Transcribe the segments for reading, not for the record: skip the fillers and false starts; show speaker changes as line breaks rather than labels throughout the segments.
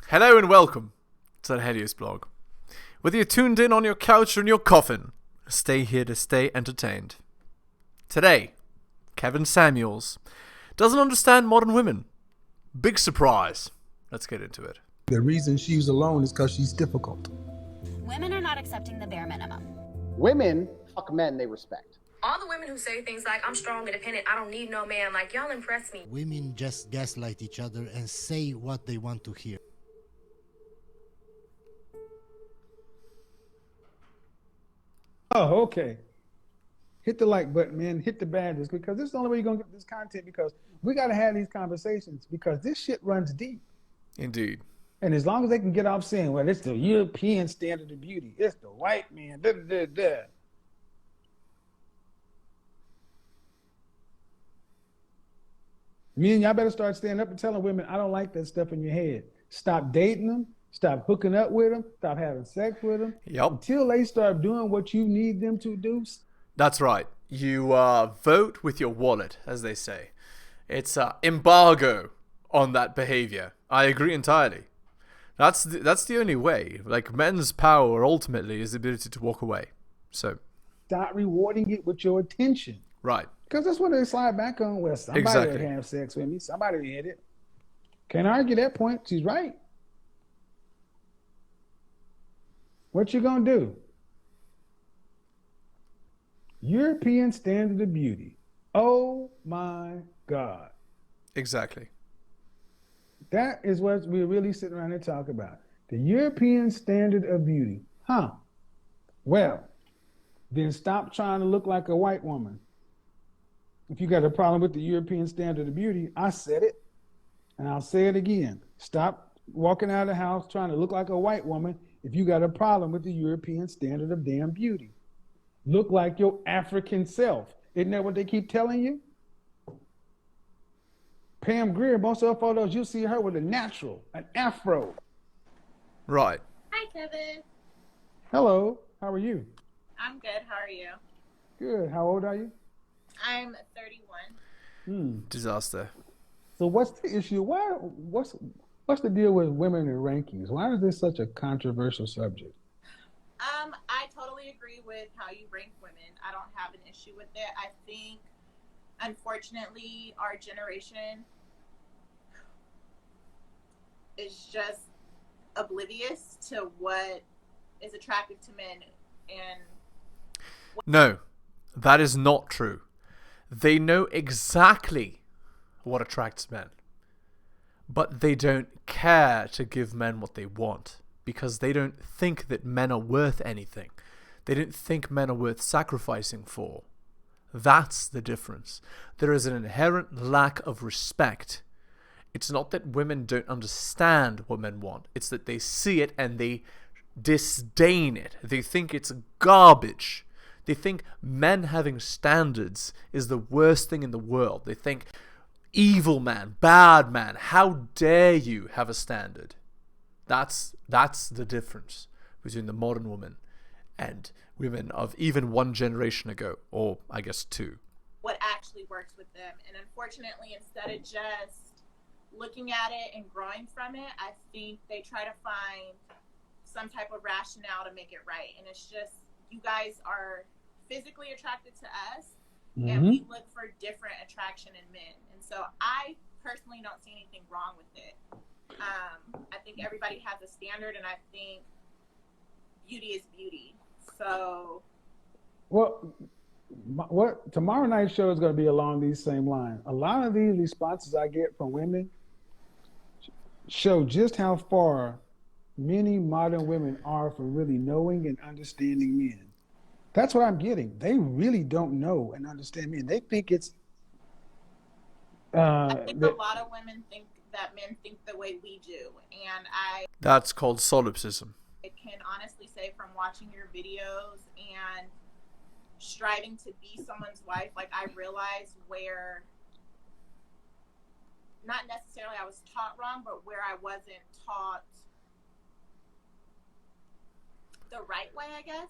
Hello and welcome to the heliosblog. Whether you're tuned in on your couch or in your coffin, stay here to stay entertained. Today, Kevin Samuels doesn't understand modern women. Big surprise. Let's get into it.
The reason she's alone is because she's difficult.
Women are not accepting the bare minimum.
Women fuck men they respect.
All the women who say things like, I'm strong, independent, I don't need no man, like, y'all impress me.
Women just gaslight each other and say what they want to hear.
Oh, okay. Hit the like button, man. Hit the badges, because this is the only way you're going to get this content, because we got to have these conversations, because this shit runs deep.
Indeed.
And as long as they can get off saying, well, it's the European standard of beauty. It's the white man. Da, da, da, da. Me and y'all better start standing up and telling women, I don't like that stuff in your head. Stop dating them. Stop hooking up with them. Stop having sex with them.
Yep.
Until they start doing what you need them to do.
That's right. You vote with your wallet, as they say. It's embargo on that behavior. I agree entirely. That's the only way. Like, men's power ultimately is the ability to walk away. So
stop rewarding it with your attention.
right.
Because that's what they slide back on. Well, somebody
Exactly.
would have sex with me. Somebody did it. Can't argue that point. She's right. What you gonna do? European standard of beauty. Oh my God.
Exactly.
That is what we're really sitting around and talk about. The European standard of beauty. Huh. Well, then stop trying to look like a white woman. If you got a problem with the European standard of beauty, I said it, and I'll say it again. Stop walking out of the house trying to look like a white woman if you got a problem with the European standard of damn beauty. Look like your African self. Isn't that what they keep telling you? Pam Grier, most of her photos, you see her with a natural, an afro.
Right.
Hi, Kevin.
Hello, how are you?
I'm good. How are you?
Good. How old are you?
I'm 31.
Disaster.
So what's the issue? What's the deal with women in rankings? Why is this such a controversial subject?
I totally agree with how you rank women. I don't have an issue with it. I think, unfortunately, our generation is just oblivious to what is attractive to men. And
No, that is not true. They know exactly what attracts men, but they don't care to give men what they want, because they don't think that men are worth anything. They don't think men are worth sacrificing for. That's the difference. There is an inherent lack of respect. It's not that women don't understand what men want. It's that they see it and they disdain it. They think it's garbage. They think men having standards is the worst thing in the world. They think, evil man, bad man, how dare you have a standard? That's the difference between the modern woman and women of even one generation ago, or I guess two.
what actually works with them. And unfortunately, instead of just looking at it and growing from it, I think they try to find some type of rationale to make it right. And it's just, you guys are physically attracted to us, and we look for different attraction in men. And so I personally don't see anything wrong with it. I think everybody has a standard, and I think beauty is beauty. So,
Well, what tomorrow night's show is going to be along these same lines. A lot of these responses I get from women show just how far many modern women are from really knowing and understanding men. That's what I'm getting. They really don't know and understand men. They think it's.
I think a lot of women think that men think the way we do, and
That's called solipsism.
I can honestly say, from watching your videos and striving to be someone's wife, like, I realized where, not necessarily I was taught wrong, but where I wasn't taught the right way, I guess.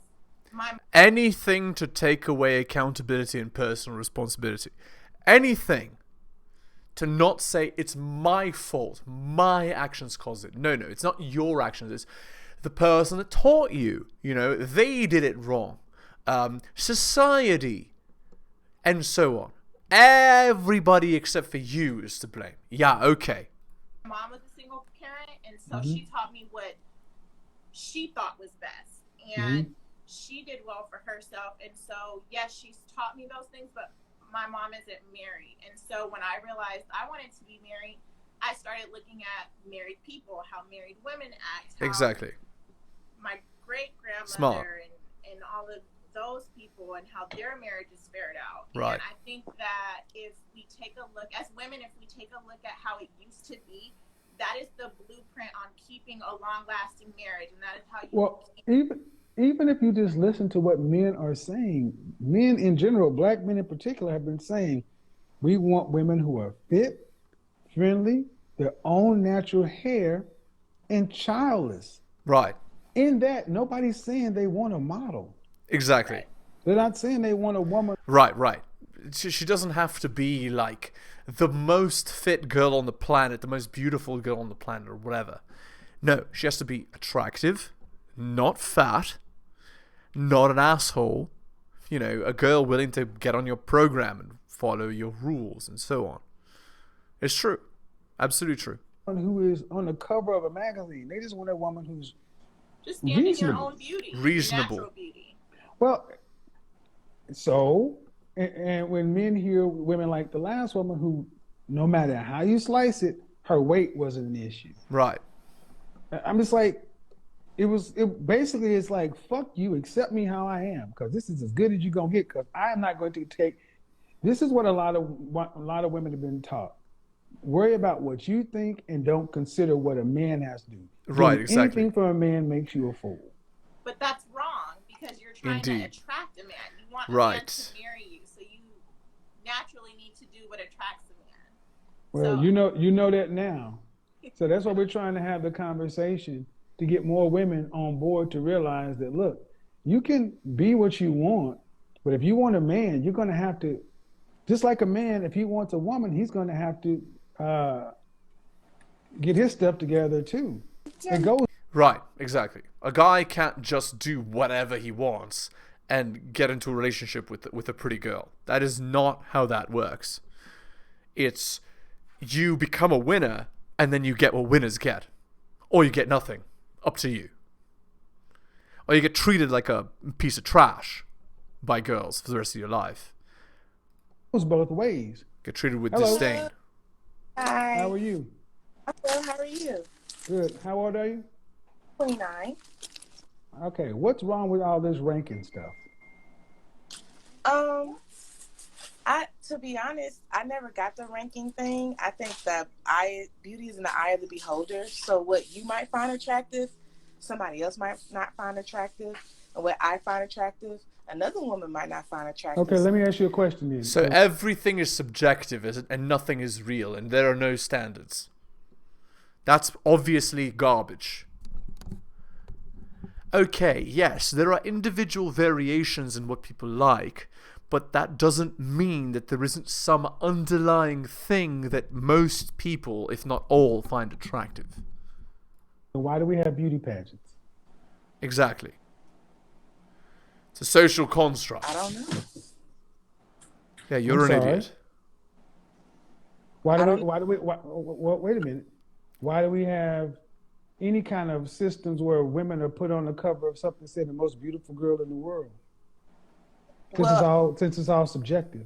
Anything to take away accountability and personal responsibility. Anything to not say it's my fault, my actions caused it. No, it's not your actions. It's the person that taught you. You know, they did it wrong. Society, and so on. Everybody except for you is to blame. Yeah, okay.
My mom was a single parent, and so she taught me what she thought was best. And she did well for herself. And so, yes, she's taught me those things, but my mom isn't married. And so when I realized I wanted to be married, I started looking at married people, how married women act.
Exactly.
My great-grandmother and all of those people and how their marriages fared out.
Right.
And I think that if we take a look, as women, if we take a look at how it used to be, that is the blueprint on keeping a long-lasting marriage, and that is how you
even if you just listen to what men are saying, men in general, black men in particular, have been saying, we want women who are fit, friendly, their own natural hair, and childless.
Right.
In that, nobody's saying they want a model.
Exactly.
They're not saying they want a woman.
Right. She doesn't have to be like the most fit girl on the planet, the most beautiful girl on the planet, or whatever. No, she has to be attractive, not fat, not an asshole. You know, a girl willing to get on your program and follow your rules and so on. It's true. Absolutely true.
Who is on the cover of a magazine. They just want a woman who's
just standing
reasonable.
your own beauty.
Reasonable.
Natural beauty.
Well, so, and when men hear women like the last woman who, no matter how you slice it, her weight wasn't an issue.
Right.
I'm just like, basically it's like, fuck you, accept me how I am, because this is as good as you're going to get, because I'm not going to take, this is what a lot of women have been taught. Worry about what you think and don't consider what a man has to do.
Right, exactly.
Anything for a man makes you a fool.
But that's wrong, because you're trying to attract a man. You want a man to marry you, so you naturally need to do what attracts a man.
Well, so, you know that now. So that's why we're trying to have the conversation to get more women on board to realize that, look, you can be what you want, but if you want a man, you're going to have to, just like a man, if he wants a woman, he's going to have to get his stuff together too. It goes.
Right, exactly. A guy can't just do whatever he wants and get into a relationship with a pretty girl. That is not how that works. It's you become a winner and then you get what winners get. Or you get nothing. Up to you. Or you get treated like a piece of trash by girls for the rest of your life.
It goes both ways.
Get treated with disdain.
Hi.
How are you?
I'm good. How are you?
Good. How old are you?
29.
Okay. What's wrong with all this ranking stuff?
To be honest, I never got the ranking thing. I think that beauty is in the eye of the beholder. So what you might find attractive, somebody else might not find attractive. And what I find attractive, another woman might not find attractive.
Okay, let me ask you a question then.
So everything is subjective, is it? And nothing is real, and there are no standards. That's obviously garbage. Okay, yes, there are individual variations in what people like, but that doesn't mean that there isn't some underlying thing that most people, if not all, find attractive.
Why do we have beauty pageants?
Exactly. It's a social construct.
I don't know.
Yeah, you're an idiot.
Wait a minute. Why do we have any kind of systems where women are put on the cover of something saying the most beautiful girl in the world? Since it's all subjective.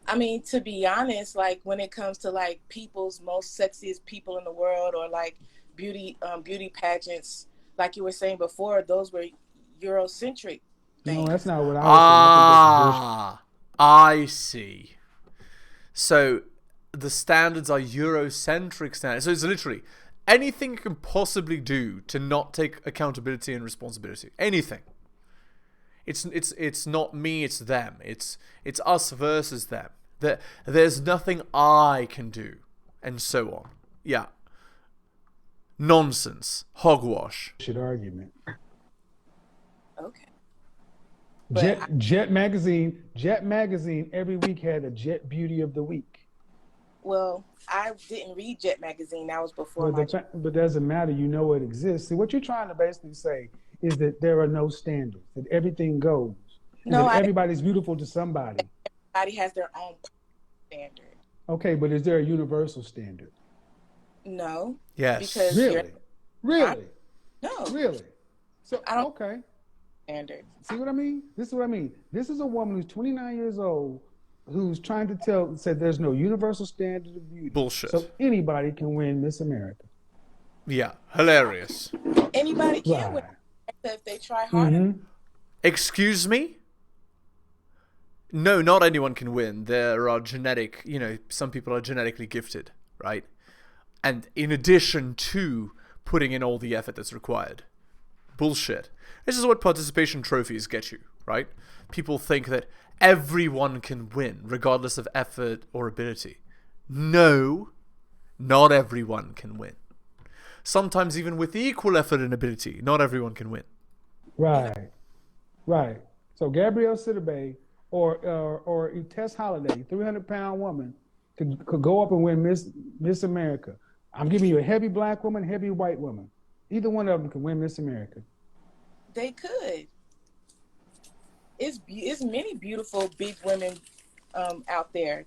I mean, to be honest, like when it comes to like people's most sexiest people in the world, or like beauty pageants, like you were saying before, those were Eurocentric things.
No, that's not what I was saying.
I see. So the standards are Eurocentric standards. So it's literally anything you can possibly do to not take accountability and responsibility. Anything. It's not me, it's them. It's us versus them. There's nothing I can do, and so on. Yeah. Nonsense. Hogwash.
Shit argument.
Okay.
Jet magazine every week had a Jet Beauty of the Week.
Well, I didn't read Jet magazine. That was before
But
my.
but doesn't matter. You know it exists. See, what you're trying to basically say is that there are no standards. That everything goes, and
No,
that everybody's beautiful to somebody.
everybody has their own standard.
Okay, but is there a universal standard?
No.
Yes.
Because
Really?
No.
Really? So
I don't
okay.
standard.
See what I mean? This is what I mean. This is a woman who's 29 years old who's trying to said there's no universal standard of beauty.
Bullshit.
So anybody can win Miss America.
Yeah, hilarious.
Anybody can win if they try harder.
Mm-hmm.
Excuse me? No, not anyone can win. There are some people are genetically gifted, right? And in addition to putting in all the effort that's required. Bullshit. This is what participation trophies get you, right? People think that everyone can win, regardless of effort or ability. No, not everyone can win. Sometimes even with equal effort and ability, not everyone can win.
Right. So Gabrielle Sidibe or Tess Holliday, 300-pound woman, could go up and win Miss America. I'm giving you a heavy black woman, heavy white woman. Either one of them can win Miss America.
They could. It's many beautiful big women out there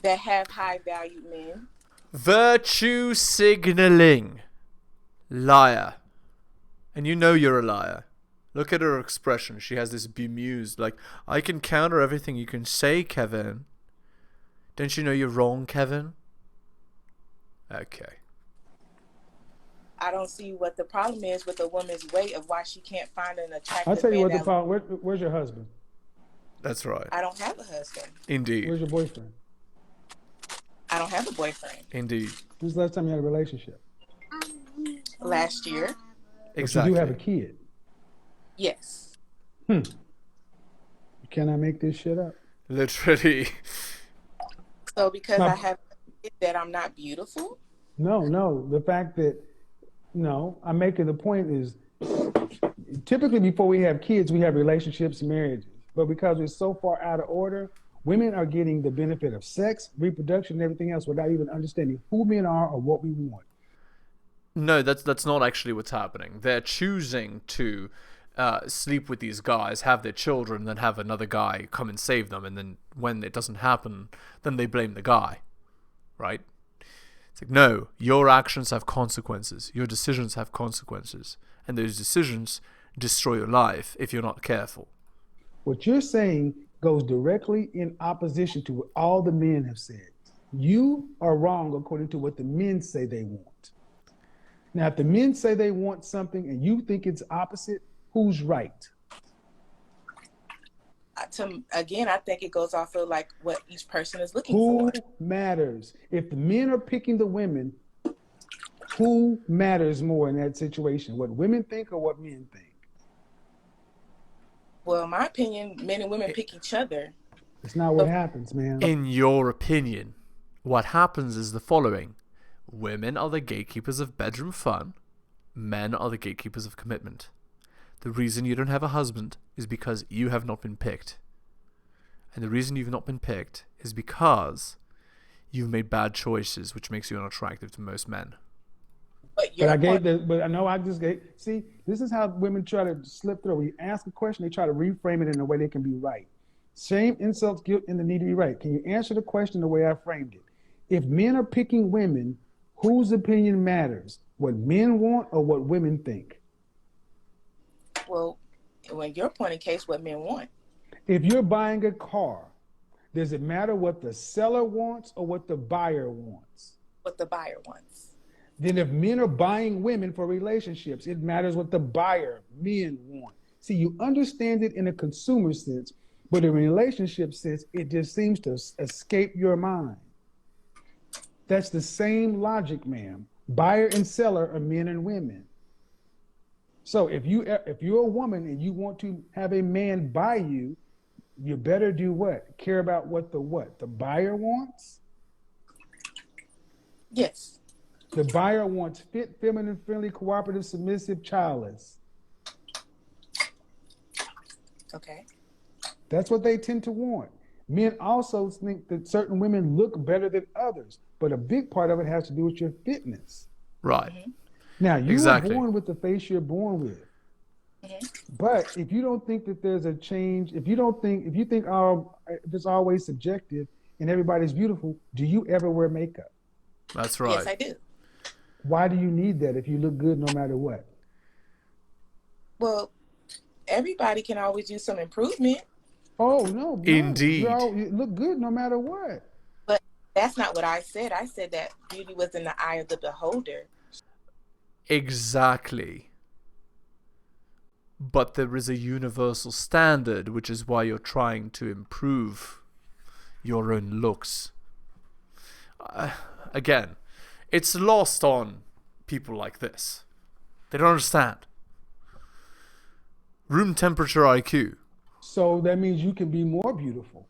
that have high valued men.
Virtue signaling. Liar. And you know you're a liar. Look at her expression. She has this bemused, like, I can counter everything you can say, Kevin. Don't you know you're wrong, Kevin? Okay.
I don't see what the problem is with a woman's weight of why she can't find an attractive
I'll tell you
man
what the problem. Where's your husband?
That's right.
I don't have a husband.
Indeed.
Where's your boyfriend?
I don't have a boyfriend.
Indeed.
When's the last time you had a relationship?
Last year.
Exactly.
But you do have a kid.
Yes.
You cannot make this shit up.
Literally.
So because I have a kid that I'm not beautiful?
No. The fact that, I'm making the point is, typically before we have kids, we have relationships, marriages. But because we're so far out of order, women are getting the benefit of sex, reproduction, and everything else without even understanding who men are or what we want.
No, that's not actually what's happening. They're choosing to sleep with these guys, have their children, then have another guy come and save them, and then when it doesn't happen, then they blame the guy, right? It's like, no, your actions have consequences. Your decisions have consequences. And those decisions destroy your life if you're not careful.
What you're saying goes directly in opposition to what all the men have said. You are wrong according to what the men say they want. Now, if the men say they want something and you think it's opposite, who's right?
Again, I think it goes off of like what each person is looking for.
Who matters? If the men are picking the women, who matters more in that situation? What women think or what men think?
Well, in my opinion, men and women pick each other.
It's not what happens, man.
In your opinion, what happens is the following. Women are the gatekeepers of bedroom fun. Men are the gatekeepers of commitment. The reason you don't have a husband is because you have not been picked. And the reason you've not been picked is because you've made bad choices, which makes you unattractive to most men.
But I know I just gave. See, this is how women try to slip through. When you ask a question, they try to reframe it in a way they can be right. Shame, insults, guilt, and the need to be right. Can you answer the question the way I framed it? If men are picking women, whose opinion matters? What men want or what women think?
Well, in your point of case, what men want.
If you're buying a car, does it matter what the seller wants or what the buyer wants?
What the buyer wants.
Then if men are buying women for relationships, it matters what the buyer, men, want. See, you understand it in a consumer sense, but in a relationship sense, it just seems to escape your mind. That's the same logic, ma'am. Buyer and seller are men and women. So if you're a woman and you want to have a man buy you, you better do what? Care about what the buyer wants?
Yes.
The buyer wants fit, feminine, friendly, cooperative, submissive, childless.
Okay.
That's what they tend to want. Men also think that certain women look better than others, but a big part of it has to do with your fitness.
Right.
Now, you
Exactly.
were born with the face you're born with. But if you don't think that there's a change, if you think it's always subjective and everybody's beautiful, do you ever wear makeup?
That's right.
Yes, I do.
Why do you need that if you look good no matter what?
Well, everybody can always use some improvement.
Oh, no.
Indeed.
You look good no matter what.
But that's not what I said. I said that beauty was in the eye of the beholder.
Exactly. But there is a universal standard, which is why you're trying to improve your own looks. Again, it's lost on people like this. They don't understand. Room temperature IQ.
So that means you can be more beautiful.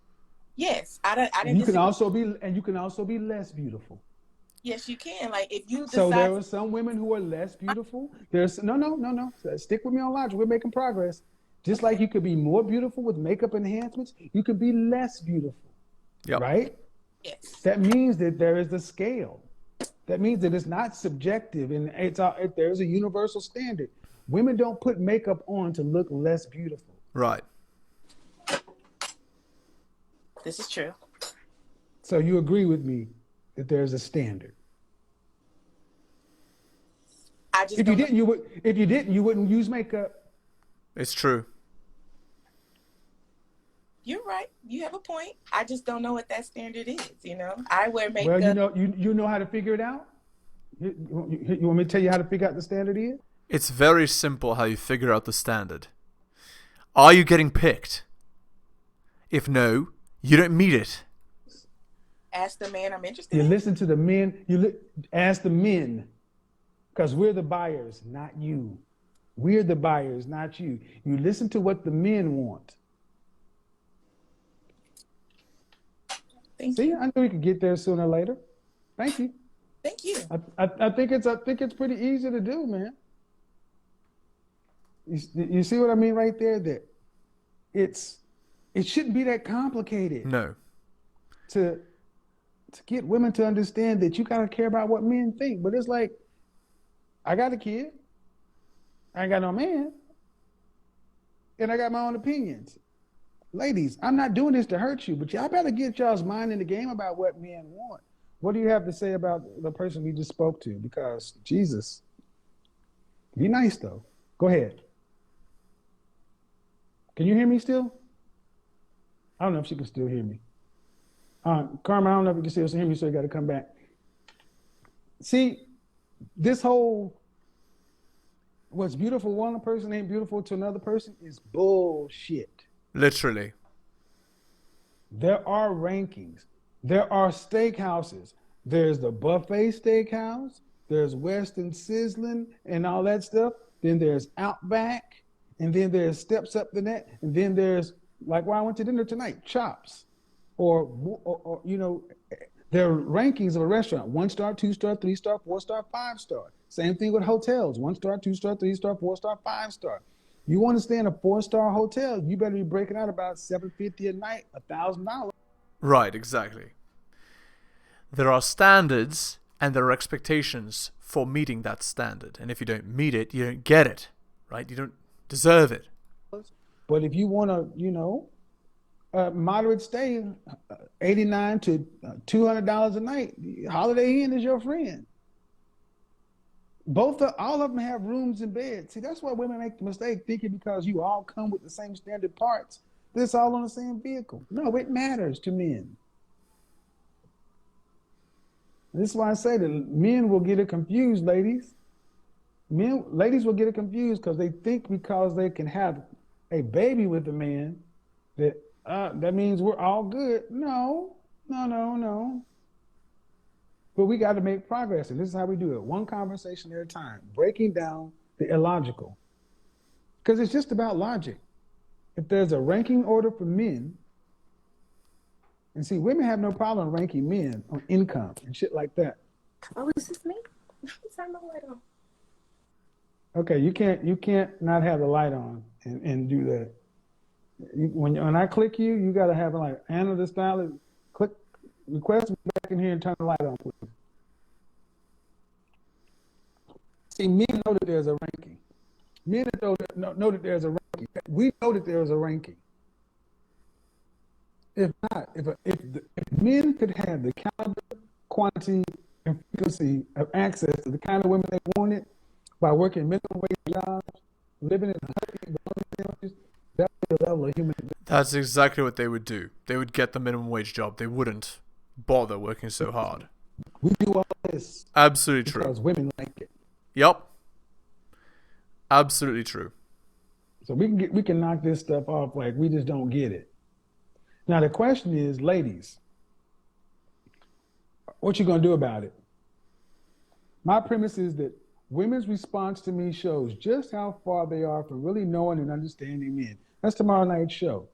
Yes, I didn't.
You can also be less beautiful.
Yes, you can. Like if you decide.
So there are some women who are less beautiful. There's no. Stick with me on logic. We're making progress. Just like you could be more beautiful with makeup enhancements, you could be less beautiful.
Yep.
Right?
Yes.
That means that there is a scale. That means that it's not subjective, and there's a universal standard. Women don't put makeup on to look less beautiful.
Right.
This is true.
So you agree with me that there's a standard. If you didn't, you wouldn't use makeup.
It's true.
You're right. You have a point. I just don't know what that standard is. I wear makeup.
Well, you know how to figure it out. You want me to tell you how to figure out the standard is?
It's very simple how you figure out the standard. Are you getting picked? If no, you don't meet it.
Ask the man I'm interested
You
in.
listen to the men. Ask the men, because we're the buyers, not you. We're the buyers, not you. You listen to what the men want.
Thank
See,
you.
I knew we could get there sooner or later. Thank you.
Thank you.
I think it's pretty easy to do, man. You see what I mean right there? That it shouldn't be that complicated.
No.
To get women to understand that you gotta care about what men think. But it's like, I got a kid, I ain't got no man, and I got my own opinions. Ladies, I'm not doing this to hurt you, but y'all better get y'all's mind in the game about what men want. What do you have to say about the person we just spoke to? Because, Jesus, be nice though. Go ahead. Can you hear me still? I don't know if she can still hear me. Carmen, I don't know if you can still hear me, so you got to come back. See, this whole what's beautiful to one person ain't beautiful to another person is bullshit.
Literally.
There are rankings. There are steakhouses. There's the buffet steakhouse. There's Western Sizzling and all that stuff. Then there's Outback. And then there's steps up to that. And then there's, like where I went to dinner tonight, Chops. Or there are rankings of a restaurant. 1-star, 2-star, 3-star, 4-star, 5-star. Same thing with hotels. 1-star, 2-star, 3-star, 4-star, 5-star. You want to stay in a 4-star hotel, you better be breaking out about $750 a night, $1,000.
Right, exactly. There are standards and there are expectations for meeting that standard. And if you don't meet it, you don't get it, right? You don't deserve it.
But if you want to, moderate stay, $89 to $200 a night, Holiday Inn is your friend. All of them have rooms and beds. See, that's why women make the mistake thinking because you all come with the same standard parts, that it's all on the same vehicle. No, it matters to men. This is why I say that men will get it confused, ladies. Ladies will get it confused because they think because they can have a baby with a man that means we're all good. No. But we got to make progress, and this is how we do it. One conversation at a time, breaking down the illogical. Because it's just about logic. If there's a ranking order for men, and see, women have no problem ranking men on income and shit like that.
Oh, is this me? Turn the light on.
Okay, you can't not have the light on and do that. When I click you, you got to have like Anna the stylist. Click request me back in here and turn the light on, please. See, men know that there's a ranking. Men know that there's a ranking. We know that there is a ranking. If not, if men could have the caliber, quantity, and frequency of access to the kind of women they wanted by working minimum wage jobs, living in hutties, that's the level of human.
That's exactly what they would do. They would get the minimum wage job. They wouldn't bother working so hard.
We do all this
Absolutely true.
because women like it.
Yep. Absolutely true.
So we can knock this stuff off like we just don't get it. Now the question is, ladies, what you gonna do about it? My premise is that women's response to me shows just how far they are from really knowing and understanding men. That's tomorrow night's show.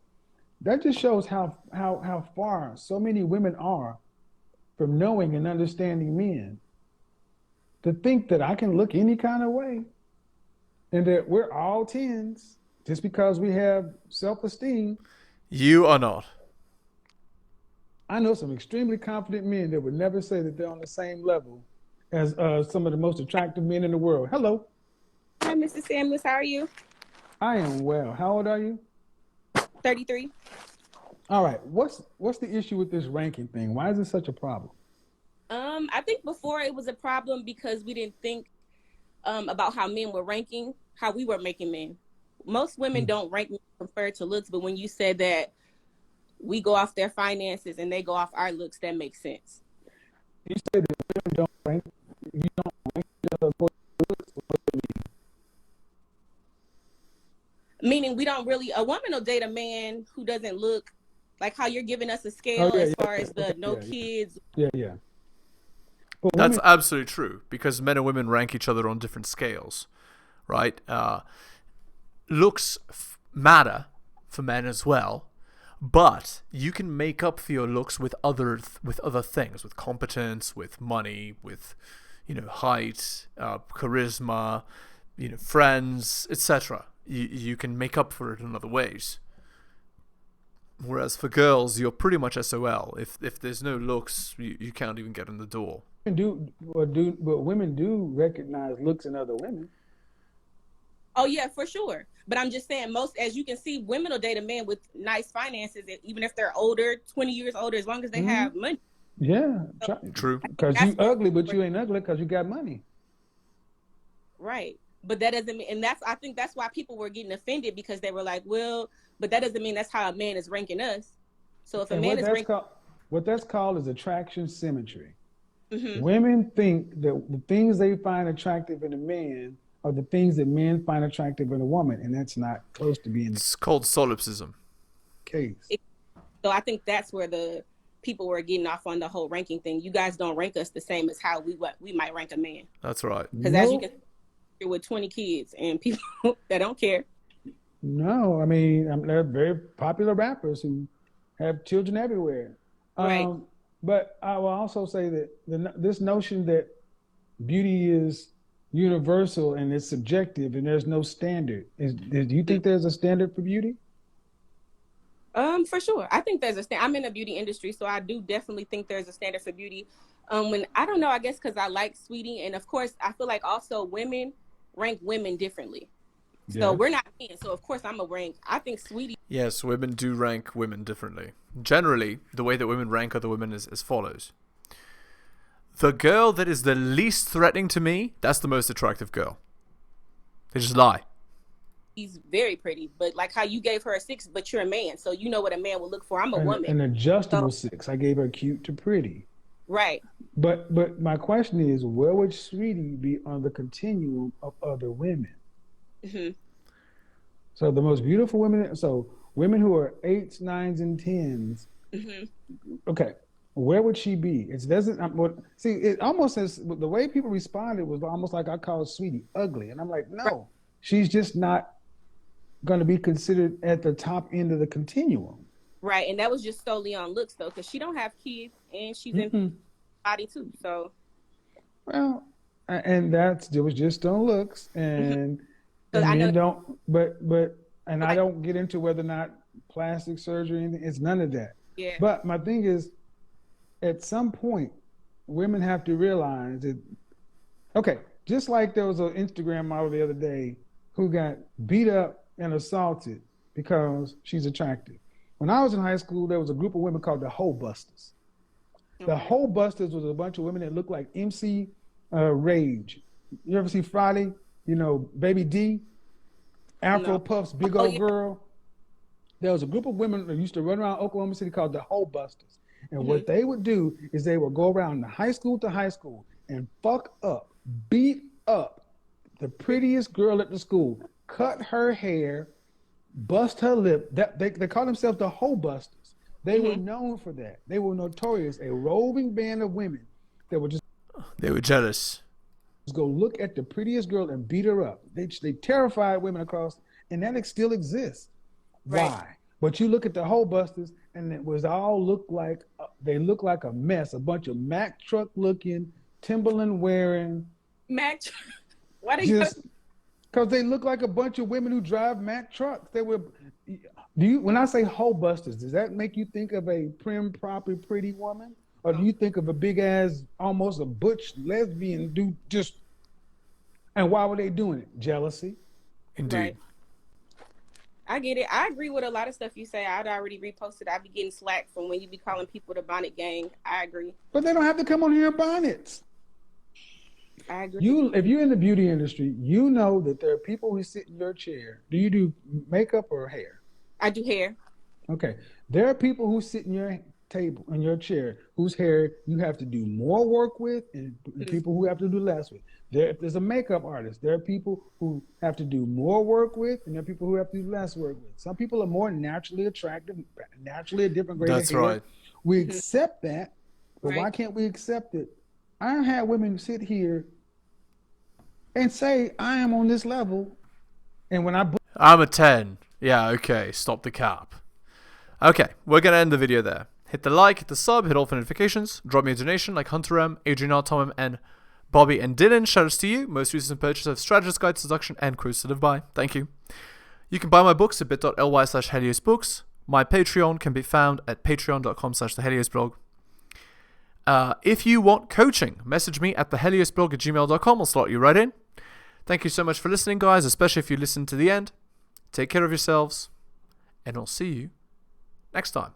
That just shows how far so many women are from knowing and understanding men. To think that I can look any kind of way and that we're all tens just because we have self-esteem.
You are not.
I know some extremely confident men that would never say that they're on the same level as some of the most attractive men in the world. Hello.
Hi, Mr. Samuels. How are you?
I am well. How old are you?
33.
All right. What's the issue with this ranking thing? Why is it such a problem?
I think before it was a problem because we didn't think about how men were ranking, how we were making men. Most women don't rank men compared to looks, but when you said that we go off their finances and they go off our looks, that makes sense.
You said that women don't rank. You don't rank according to looks. What do you mean?
Meaning we don't really. A woman will date a man who doesn't look like how you're giving us a scale as far as the kids.
Yeah.
But that's absolutely true because men and women rank each other on different scales, right? Looks matter for men as well, but you can make up for your looks with other things, with competence, with money, with height, charisma, friends, etc. You can make up for it in other ways. Whereas for girls, you're pretty much SOL. If there's no looks, you can't even get in the door.
But women do recognize looks in other women.
Oh yeah, for sure. But I'm just saying, as you can see, women will date a man with nice finances, even if they're older, 20 years older, as long as they have money.
Yeah,
true.
Because you ugly, but you ain't ugly because you got money.
Right. But that doesn't mean, and I think that's why people were getting offended because they were like, well, but that doesn't mean that's how a man is ranking us. So if a man is ranking,
what that's called is attraction symmetry.
Mm-hmm.
Women think that the things they find attractive in a man are the things that men find attractive in a woman, and that's not close to being.
It's called solipsism.
Case.
So I think that's where the people were getting off on the whole ranking thing. You guys don't rank us the same as how we might rank a man.
That's right.
Because as you can see, with 20 kids and people that don't care.
No, I mean, they're very popular rappers who have children everywhere.
Right.
But I will also say that this notion that beauty is universal and it's subjective and there's no standard. Do you think there's a standard for beauty?
For sure. I think there's a standard. I'm in the beauty industry, so I do definitely think there's a standard for beauty. When I don't know, I guess because I like Sweetie, and of course, I feel like also women rank women differently. So we're not men. So of course, I'm a rank. I think Sweetie.
Yes, women do rank women differently. Generally, the way that women rank other women is as follows. The girl that is the least threatening to me, that's the most attractive girl. They just lie.
She's very pretty, but like how you gave her a 6, but you're a man, so you know what a man would look for. I'm a woman.
An adjustable 6. I gave her cute to pretty.
Right.
But my question is, where would Sweetie be on the continuum of other women?
Mm-hmm.
So the most beautiful women, so women who are 8s, 9s, and 10s.
Mm-hmm.
Okay, where would she be? It doesn't. See, it almost says the way people responded was almost like I called Sweetie ugly, and I'm like, no, she's just not going to be considered at the top end of the continuum.
Right, and that was just solely on looks though, because she don't have kids and she's in body too. So,
well, and it was just on looks, and.
So
and men don't, but I don't get into whether or not plastic surgery or anything. It's none of that.
Yeah.
But my thing is, at some point, women have to realize that, okay, just like there was an Instagram model the other day who got beat up and assaulted because she's attractive. When I was in high school, there was a group of women called the Hoe Busters. The Hoe Busters was a bunch of women that looked like MC Rage. You ever see Friday? You know, Baby D, Afro Puffs, Big Old Girl. There was a group of women that used to run around Oklahoma City called the Hoe Busters. And what they would do is they would go around high school to high school and fuck up, beat up the prettiest girl at the school, cut her hair, bust her lip. They call themselves the Hoe Busters. They were known for that. They were notorious, a roving band of women that would just...
They were jealous.
Go look at the prettiest girl and beat her up. They terrified women across, and that still exists. Right. Why? But you look at the Hoe Busters, and it was all they look like a mess. A bunch of Mack truck looking, Timberland wearing.
Mack truck? Why they
just because they look like a bunch of women who drive Mack trucks. They were... when I say Hoe Busters, does that make you think of a prim, proper, pretty woman? Or do you think of a big ass, almost a butch lesbian dude just... And why were they doing it? Jealousy.
Indeed.
Right. I get it. I agree with a lot of stuff you say. I'd already reposted. I'd be getting slack from when you be calling people the bonnet gang. I agree.
But they don't have to come on here in bonnets.
I agree.
If you're in the beauty industry, you know that there are people who sit in your chair. Do you do makeup or hair?
I do hair. Okay.
There are people who sit in your table, in your chair, whose hair you have to do more work with, and people who have to do less with. There's a makeup artist. There are people who have to do more work with, and there are people who have to do less work with. Some people are more naturally attractive, naturally a different grade
That's
of hair.
right.
We accept that, but
Right.
why can't we accept it? I had women sit here and say, I am on this level, and when
I'm a 10. Yeah, okay, stop the cap. Okay, we're going to end the video there. Hit the like, hit the sub, hit all for notifications, drop me a donation like Hunter M, Adrian R, Tom M, and Bobby and Dylan. Shoutouts to you. Most recent purchase of Strategist Guide to Seduction and Cruise to Live By. Thank you. You can buy my books at bit.ly/heliosbooks. My Patreon can be found at patreon.com/theheliosblog. If you want coaching, message me at theheliosblog@gmail.com. I'll slot you right in. Thank you so much for listening, guys, especially if you listen to the end. Take care of yourselves, and I'll see you next time.